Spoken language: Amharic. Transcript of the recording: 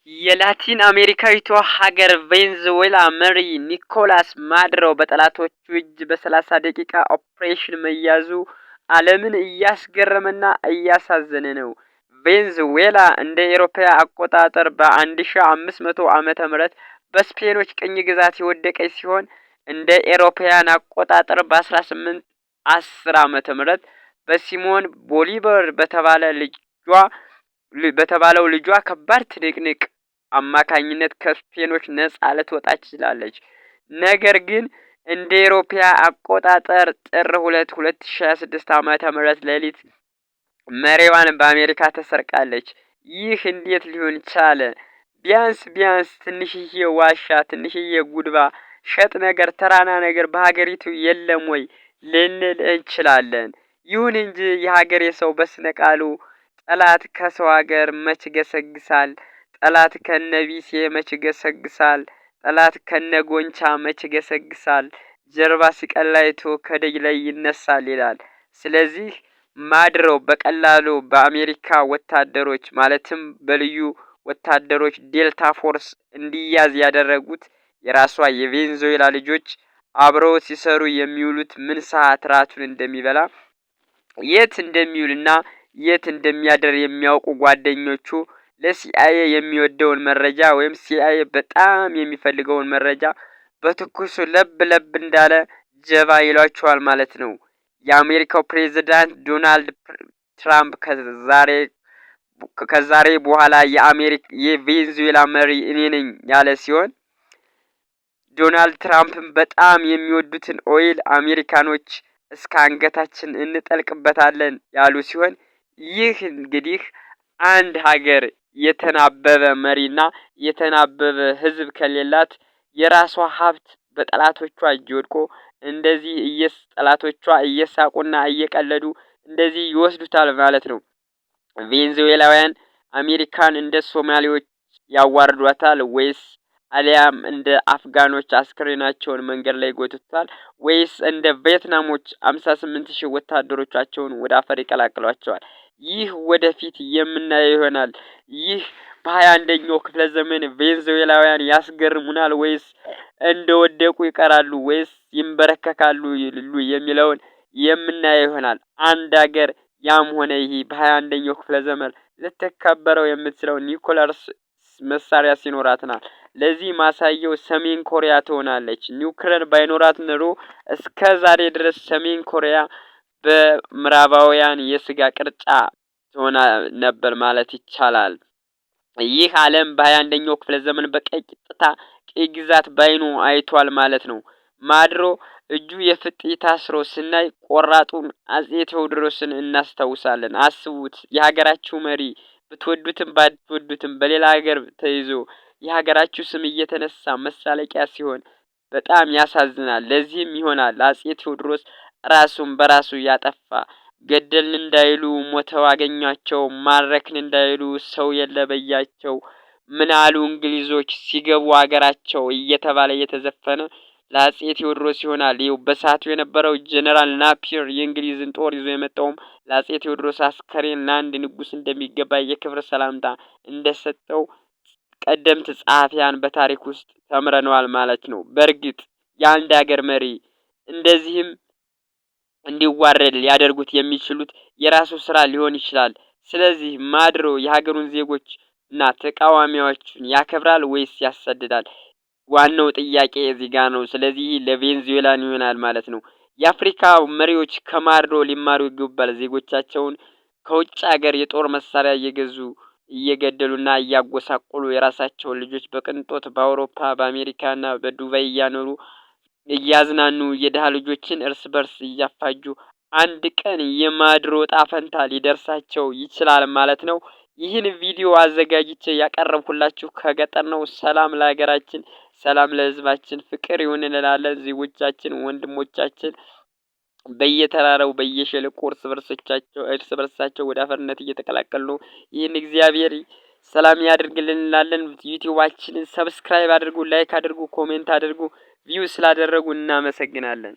የላቲን አሜሪካዊቷ ሀገር ቬንዙዌላ መሪ ኒኮላስ ማዱሮ በጠላቶቹ እጅ በ30 ደቂቃ ኦፕሬሽን መያዙ ዓለምን እያስገረመና እያሳዘነ ነው። ቬንዙዌላ እንደ አውሮፓ አቆጣጠር በ1500 ዓመተ ምህረት በስፔኖች ቅኝ ግዛት የወደቀች ሲሆን እንደ አውሮፓውያን አቆጣጠር በ1810 ዓመተ ምህረት በሲሞን ቦሊቨር በተባለው ልጇ ከባድ ትንቅንቅ አማካኝነት ከስፔኖች ነጻ ልትወጣ ችላለች። ነገር ግን እንደ አውሮፓ አቆጣጠር ጥር 2 2026 ዓመተ ምህረት ሌሊት መሪዋን በአሜሪካ ተሰርቃለች። ይህ እንዴት ሊሆን ቻለ? ቢያንስ ትንሽዬ ዋሻ፣ ትንሽዬ ጉድባ፣ ሸጥ ነገር፣ ተራና ነገር በሀገሪቱ የለም ወይ ልንል እንችላለን። ይሁን እንጂ የሀገሬ ሰው በስነ ቃሉ ጠላት ከሰው ሀገር መች ገሰግሳል፣ ጠላት ከነቢሴ መች ገሰግሳል፣ ጠላት ከነጎንቻ መች ገሰግሳል፣ ጀርባ ሲቀላይቶ ከደጅ ላይ ይነሳል ይላል። ስለዚህ ማዱሮ በቀላሉ በአሜሪካ ወታደሮች ማለትም በልዩ ወታደሮች ዴልታ ፎርስ እንዲያዝ ያደረጉት የራሷ የቬንዙዌላ ልጆች አብረው ሲሰሩ የሚውሉት ምን ሰዓት ራቱን እንደሚበላ የት እንደሚውልና የት እንደሚያደር የሚያውቁ ጓደኞቹ ለሲአይኤ የሚወደውን መረጃ ወይም ሲአይኤ በጣም የሚፈልገውን መረጃ በትኩሱ ለብ እንዳለ ጀባ ይሏቸዋል ማለት ነው። የአሜሪካው ፕሬዝዳንት ዶናልድ ትራምፕ ከዛሬ በኋላ የቬንዙዌላ መሪ እኔ ነኝ ያለ ሲሆን ዶናልድ ትራምፕም በጣም የሚወዱትን ኦይል አሜሪካኖች እስከ አንገታችን እንጠልቅበታለን ያሉ ሲሆን ይህ እንግዲህ አንድ ሀገር የተናበበ መሪና የተናበበ ህዝብ ከሌላት የራሷ ሀብት በጠላቶቿ እጅ ወድቆ እንደዚህ ጠላቶቿ እየሳቁና እየቀለዱ እንደዚህ ይወስዱታል ማለት ነው። ቬንዙዌላውያን አሜሪካን እንደ ሶማሌዎች ያዋርዷታል ወይስ አሊያም እንደ አፍጋኖች አስክሬናቸውን መንገድ ላይ ጎትቷል ወይስ እንደ ቪየትናሞች 58,000 ወታደሮቻቸውን ወደ አፈር ይቀላቅሏቸዋል? ይህ ወደፊት የምናየው ይሆናል። ይህ በ21ኛው ክፍለ ዘመን ቬንዙዌላውያን ያስገርሙናል ወይስ እንደወደቁ ይቀራሉ ወይስ ይንበረከካሉ የሚለውን የምናየው ይሆናል። አንድ ሀገር ያም ሆነ ይህ በ21ኛው ክፍለ ዘመን ልትከበረው የምትችለው ኒውክሌር መሳሪያ ሲኖራት ነው። ለዚህ ማሳየው ሰሜን ኮሪያ ትሆናለች። ኒውክሌር ባይኖራት ኖሮ እስከ ዛሬ ድረስ ሰሜን ኮሪያ በምዕራባውያን የስጋ ቅርጫ ትሆን ነበር ማለት ይቻላል። ይህ ዓለም በ21ኛው ክፍለ ዘመን በቀጥታ ቅኝ ግዛት ባይኑ አይቷል ማለት ነው። ማዱሮ እጁ የፍጥኝ ታስሮ ስናይ ቆራጡን አጼ ቴዎድሮስን እናስታውሳለን። አስቡት፣ የሀገራችሁ መሪ ብትወዱትም ባትወዱትም በሌላ ሀገር ተይዞ የሀገራችሁ ስም እየተነሳ መሳለቂያ ሲሆን በጣም ያሳዝናል። ለዚህም ይሆናል አጼ ቴዎድሮስ ራሱን በራሱ ያጠፋ። ገደልን እንዳይሉ ሞተው አገኟቸው፣ ማረክን እንዳይሉ ሰው የለበያቸው፣ ምን አሉ እንግሊዞች ሲገቡ ሀገራቸው እየተባለ እየተዘፈነ ለአጼ ቴዎድሮስ ይሆናል። ይኸው በሰዓቱ የነበረው ጀነራል ናፒር የእንግሊዝን ጦር ይዞ የመጣውም ለአጼ ቴዎድሮስ አስከሬን ለአንድ ንጉስ እንደሚገባ የክብር ሰላምታ እንደሰጠው ቀደምት ጸሐፊያን በታሪክ ውስጥ ተምረነዋል ማለት ነው። በእርግጥ የአንድ ሀገር መሪ እንደዚህም እንዲዋረድ ሊያደርጉት የሚችሉት የራሱ ስራ ሊሆን ይችላል። ስለዚህ ማዱሮ የሀገሩን ዜጎች እና ተቃዋሚዎችን ያከብራል ወይስ ያሳድዳል? ዋናው ጥያቄ እዚህ ጋር ነው። ስለዚህ ለቬንዙዌላን ይሆናል ማለት ነው። የአፍሪካ መሪዎች ከማዱሮ ሊማሩ ይገባል። ዜጎቻቸውን ከውጭ ሀገር የጦር መሳሪያ እየገዙ እየገደሉና እያጎሳቆሉ የራሳቸውን ልጆች በቅንጦት በአውሮፓ በአሜሪካና በዱባይ እያኖሩ እያዝናኑ የደሃ ልጆችን እርስ በርስ እያፋጁ አንድ ቀን የማዱሮ ዕጣ ፈንታ ሊደርሳቸው ይችላል ማለት ነው። ይህን ቪዲዮ አዘጋጅቼ ያቀረብኩላችሁ ከገጠር ነው። ሰላም ለሀገራችን፣ ሰላም ለሕዝባችን፣ ፍቅር ይሁን እንላለን። ዜጎቻችን ወንድሞቻችን በየተራራው በየሸለቆ እርስ በርሳቸው ወደ አፈርነት እየተቀላቀሉ ነው። ይህን እግዚአብሔር ሰላም ያድርግልን እንላለን። ዩቲዩባችንን ሰብስክራይብ አድርጉ፣ ላይክ አድርጉ፣ ኮሜንት አድርጉ። ቪው ስላደረጉ እናመሰግናለን።